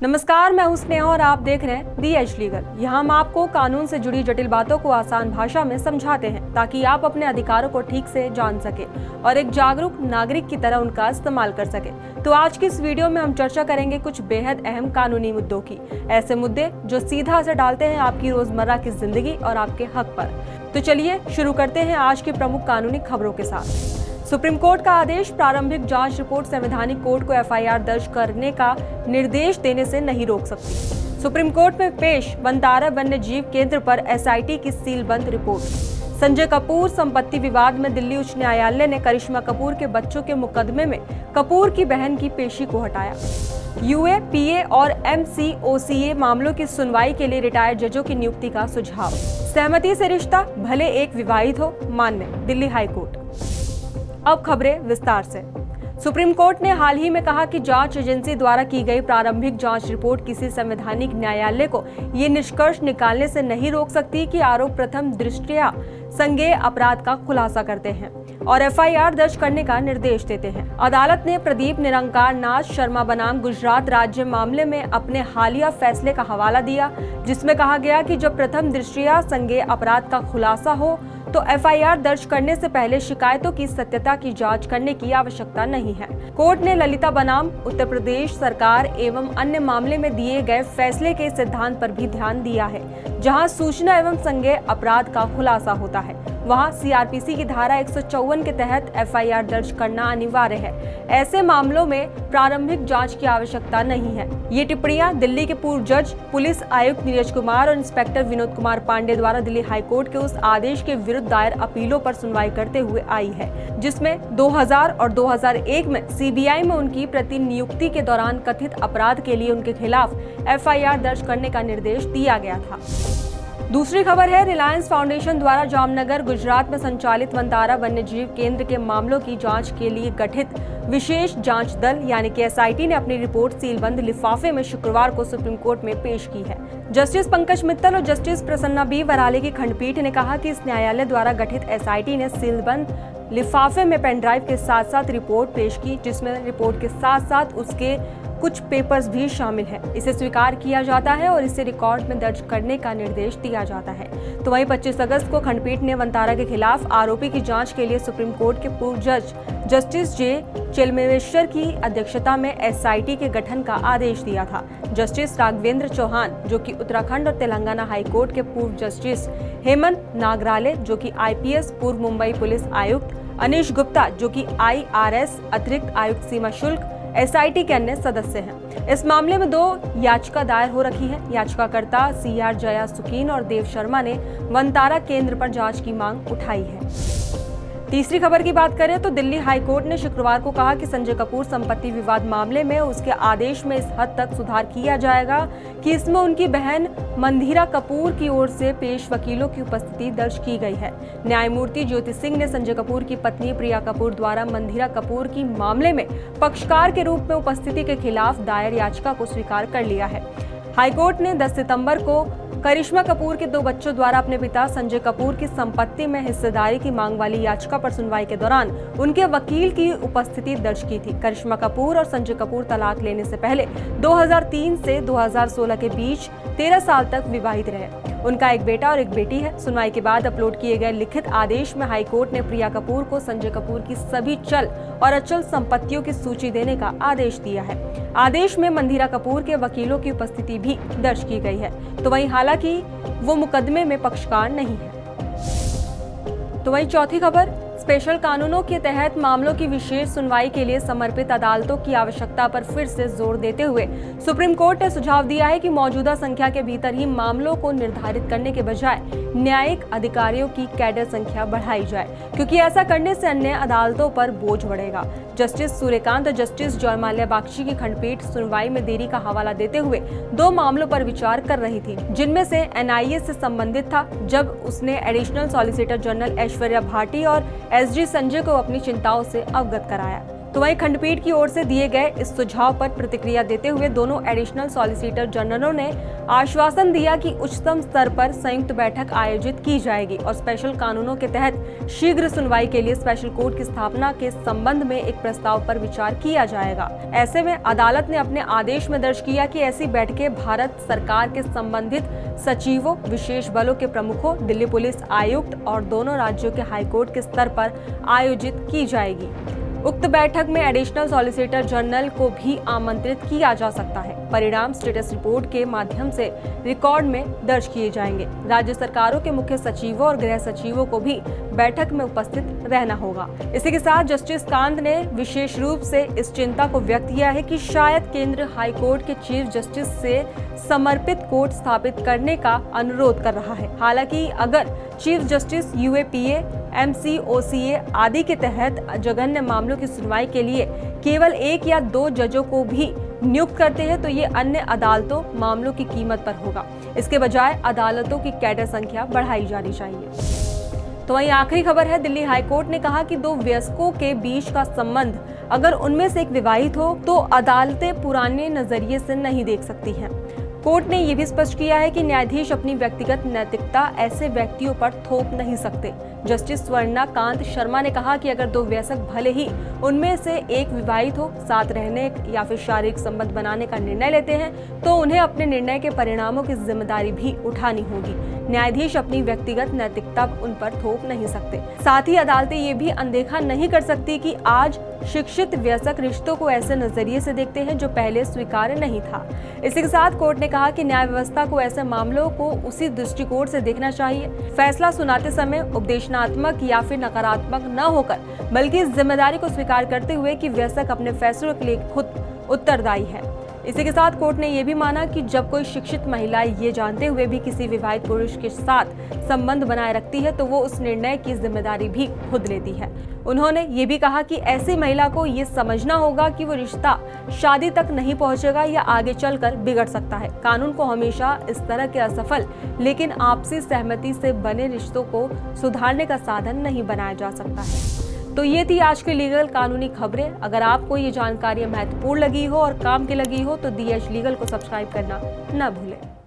नमस्कार, मैं हूं स्नेहा और आप देख रहे हैं दी एज लीगल। यहाँ हम आपको कानून से जुड़ी जटिल बातों को आसान भाषा में समझाते हैं ताकि आप अपने अधिकारों को ठीक से जान सके और एक जागरूक नागरिक की तरह उनका इस्तेमाल कर सके। तो आज की इस वीडियो में हम चर्चा करेंगे कुछ बेहद अहम कानूनी मुद्दों की, ऐसे मुद्दे जो सीधा असर डालते हैं आपकी रोजमर्रा की जिंदगी और आपके हक पर। तो चलिए शुरू करते हैं आज की प्रमुख कानूनी खबरों के साथ। सुप्रीम कोर्ट का आदेश प्रारंभिक जांच रिपोर्ट संवैधानिक कोर्ट को एफआईआर दर्ज करने का निर्देश देने से नहीं रोक सकती। सुप्रीम कोर्ट में पेश वनतारा वन्य जीव केंद्र पर एसआईटी की सीलबंद रिपोर्ट। संजय कपूर संपत्ति विवाद में दिल्ली उच्च न्यायालय ने करिश्मा कपूर के बच्चों के मुकदमे में कपूर की बहन की पेशी को हटाया। यूए, पीए और एमसीओसीए मामलों की सुनवाई के लिए रिटायर्ड जजों की नियुक्ति का सुझाव। सहमति से रिश्ता भले एक विवाहित हो, मान्य, दिल्ली हाई कोर्ट। अब खबरें विस्तार से। सुप्रीम कोर्ट ने हाल ही में कहा कि जांच एजेंसी द्वारा की गई प्रारंभिक जांच रिपोर्ट किसी संवैधानिक न्यायालय को ये निष्कर्ष निकालने से नहीं रोक सकती कि आरोप प्रथम दृष्टया संज्ञेय अपराध का खुलासा करते हैं और एफआईआर दर्ज करने का निर्देश देते हैं। अदालत ने प्रदीप निरंकार नाथ शर्मा बनाम गुजरात राज्य मामले में अपने हालिया फैसले का हवाला दिया, जिसमें कहा गया कि जब प्रथम दृष्टया संज्ञेय अपराध का खुलासा हो तो एफआईआर दर्ज करने से पहले शिकायतों की सत्यता की जांच करने की आवश्यकता नहीं है। कोर्ट ने ललिता बनाम उत्तर प्रदेश सरकार एवं अन्य मामले में दिए गए फैसले के सिद्धांत पर भी ध्यान दिया है, जहां सूचना एवं संज्ञेय अपराध का खुलासा होता है वहां सीआरपीसी की धारा 154 के तहत एफआईआर दर्ज करना अनिवार्य है। ऐसे मामलों में प्रारंभिक जांच की आवश्यकता नहीं है। ये टिप्पणियां दिल्ली के पूर्व जज पुलिस आयुक्त नीरज कुमार और इंस्पेक्टर विनोद कुमार पांडे द्वारा दिल्ली हाईकोर्ट के उस आदेश के विरुद्ध दायर अपीलों पर सुनवाई करते हुए आई है, जिसमें 2000 और 2001 में सीबीआई में उनकी प्रतिनियुक्ति के दौरान कथित अपराध के लिए उनके खिलाफ एफआईआर दर्ज करने का निर्देश दिया गया था। दूसरी खबर है, रिलायंस फाउंडेशन द्वारा जामनगर गुजरात में संचालित वनतारा वन्य जीव केंद्र के मामलों की जांच के लिए गठित विशेष जांच दल यानी कि एसआईटी ने अपनी रिपोर्ट सीलबंद लिफाफे में शुक्रवार को सुप्रीम कोर्ट में पेश की है। जस्टिस पंकज मित्तल और जस्टिस प्रसन्ना बी वराले की खंडपीठ ने कहा कि इस न्यायालय द्वारा गठित एसआईटी ने सीलबंद लिफाफे में पेनड्राइव के साथ साथ रिपोर्ट पेश की, जिसमें रिपोर्ट के साथ साथ उसके कुछ पेपर्स भी शामिल हैं। इसे स्वीकार किया जाता है और इसे रिकॉर्ड में दर्ज करने का निर्देश दिया जाता है। तो वहीं 25 अगस्त को खंडपीठ ने वनतारा के खिलाफ आरोपी की जांच के लिए सुप्रीम कोर्ट के पूर्व जज जस्टिस जे चेलमेश्वर की अध्यक्षता में एसआईटी के गठन का आदेश दिया था। जस्टिस राघवेंद्र चौहान, जो कि उत्तराखंड और तेलंगाना हाईकोर्ट के पूर्व जस्टिस, हेमंत नागराले, जो कि आईपीएस पूर्व मुंबई पुलिस आयुक्त, अनीश गुप्ता, जो कि आईआरएस अतिरिक्त आयुक्त सीमा शुल्क, एसआईटी के अन्य सदस्य हैं। इस मामले में 2 याचिका दायर हो रखी है। याचिकाकर्ता सीआर जया सुकीन और देव शर्मा ने वनतारा केंद्र पर जांच की मांग उठाई है। तीसरी खबर की बात करें तो दिल्ली हाईकोर्ट ने शुक्रवार को कहा कि संजय कपूर संपत्ति विवाद मामले में उसके आदेश में इस हद तक सुधार किया जाएगा कि इसमें उनकी बहन मंधीरा कपूर की ओर से पेश वकीलों की उपस्थिति दर्ज की गई है। न्यायमूर्ति ज्योति सिंह ने संजय कपूर की पत्नी प्रिया कपूर द्वारा मंधीरा कपूर की मामले में पक्षकार के रूप में उपस्थिति के खिलाफ दायर याचिका को स्वीकार कर लिया है। हाईकोर्ट ने 10 सितंबर को करिश्मा कपूर के 2 बच्चों द्वारा अपने पिता संजय कपूर की संपत्ति में हिस्सेदारी की मांग वाली याचिका पर सुनवाई के दौरान उनके वकील की उपस्थिति दर्ज की थी। करिश्मा कपूर और संजय कपूर तलाक लेने से पहले 2003 से 2016 के बीच 13 साल तक विवाहित रहे। उनका एक बेटा और एक बेटी है। सुनवाई के बाद अपलोड किए गए लिखित आदेश में हाईकोर्ट ने प्रिया कपूर को संजय कपूर की सभी चल और अचल संपत्तियों की सूची देने का आदेश दिया है। आदेश में मंधीरा कपूर के वकीलों की उपस्थिति भी दर्ज की गई है। तो वहीं हालांकि वो मुकदमे में पक्षकार नहीं है। तो वहीं चौथी खबर, स्पेशल कानूनों के तहत मामलों की विशेष सुनवाई के लिए समर्पित अदालतों की आवश्यकता पर फिर से जोर देते हुए सुप्रीम कोर्ट ने सुझाव दिया है कि मौजूदा संख्या के भीतर ही मामलों को निर्धारित करने के बजाय न्यायिक अधिकारियों की कैडर संख्या बढ़ाई जाए, क्योंकि ऐसा करने से अन्य अदालतों पर बोझ बढ़ेगा। जस्टिस सूर्यकांत और जस्टिस जयमाल्या बागची की खंडपीठ सुनवाई में देरी का हवाला देते हुए 2 मामलों पर विचार कर रही थी, जिनमें से एनआईए से संबंधित था, जब उसने additional solicitor general Aishwarya Bhati और एसजी संजय को अपनी चिंताओं से अवगत कराया। तो वहीं खंडपीठ की ओर से दिए गए इस सुझाव पर प्रतिक्रिया देते हुए दोनों एडिशनल सॉलिसिटर जनरलों ने आश्वासन दिया कि उच्चतम स्तर पर संयुक्त बैठक आयोजित की जाएगी और स्पेशल कानूनों के तहत शीघ्र सुनवाई के लिए स्पेशल कोर्ट की स्थापना के संबंध में एक प्रस्ताव पर विचार किया जाएगा। ऐसे में अदालत ने अपने आदेश में दर्ज किया कि ऐसी बैठकें भारत सरकार के संबंधित सचिवों, विशेष बलों के प्रमुखों, दिल्ली पुलिस आयुक्त और दोनों राज्यों के हाईकोर्ट के स्तर पर आयोजित की जाएगी। उक्त बैठक में एडिशनल सॉलिसिटर जनरल को भी आमंत्रित किया जा सकता है। परिणाम स्टेटस रिपोर्ट के माध्यम से रिकॉर्ड में दर्ज किए जाएंगे। राज्य सरकारों के मुख्य सचिवों और गृह सचिवों को भी बैठक में उपस्थित रहना होगा। इसी के साथ जस्टिस कांत ने विशेष रूप से इस चिंता को व्यक्त किया है कि शायद केंद्र हाई कोर्ट के चीफ जस्टिस से समर्पित कोर्ट स्थापित करने का अनुरोध कर रहा है। हालांकि अगर चीफ जस्टिस यूएपीए, एमसीओसीए आदि के तहत जघन्य मामलों की सुनवाई के लिए केवल 1 या 2 जजों को भी नियुक्त करते हैं तो ये अन्य अदालतों मामलों की कीमत पर होगा। इसके बजाय अदालतों की कैडर संख्या बढ़ाई जानी चाहिए। तो वहीं आखिरी खबर है, दिल्ली हाईकोर्ट ने कहा कि 2 वयस्कों के बीच का संबंध अगर उनमें से एक विवाहित हो तो अदालतें पुराने नजरिए से नहीं देख सकती हैं। कोर्ट ने यह भी स्पष्ट किया है कि न्यायाधीश अपनी व्यक्तिगत नैतिकता ऐसे व्यक्तियों पर थोप नहीं सकते। जस्टिस स्वर्णा कांत शर्मा ने कहा कि अगर 2 वयस्क भले ही उनमें से एक विवाहित हो, साथ रहने या फिर शारीरिक संबंध बनाने का निर्णय लेते हैं तो उन्हें अपने निर्णय के परिणामों की जिम्मेदारी भी उठानी होगी। न्यायाधीश अपनी व्यक्तिगत नैतिकता उन पर थोप नहीं सकते। साथ ही अदालतें ये भी अनदेखा नहीं कर सकती कि आज शिक्षित वयस्क रिश्तों को ऐसे नजरिए से देखते हैं जो पहले स्वीकार्य नहीं था। इसी के साथ कोर्ट ने कहा कि न्याय व्यवस्था को ऐसे मामलों को उसी दृष्टिकोण से देखना चाहिए। फैसला सुनाते समय उपदेशनात्मक या फिर नकारात्मक न होकर बल्कि इस जिम्मेदारी को स्वीकार करते हुए कि वयस्क अपने फैसलों के लिए खुद उत्तरदायी है। इसी के साथ कोर्ट ने यह भी माना कि जब कोई शिक्षित महिला ये जानते हुए भी किसी विवाहित पुरुष के साथ संबंध बनाए रखती है तो वो उस निर्णय की जिम्मेदारी भी खुद लेती है। उन्होंने ये भी कहा कि ऐसी महिला को ये समझना होगा कि वो रिश्ता शादी तक नहीं पहुंचेगा या आगे चलकर बिगड़ सकता है। कानून को हमेशा इस तरह के असफल लेकिन आपसी सहमति से बने रिश्तों को सुधारने का साधन नहीं बनाया जा सकता है। तो ये थी आज की लीगल कानूनी खबरें। अगर आपको ये जानकारी महत्वपूर्ण लगी हो और काम की लगी हो तो दी एज लीगल को सब्सक्राइब करना न भूलें।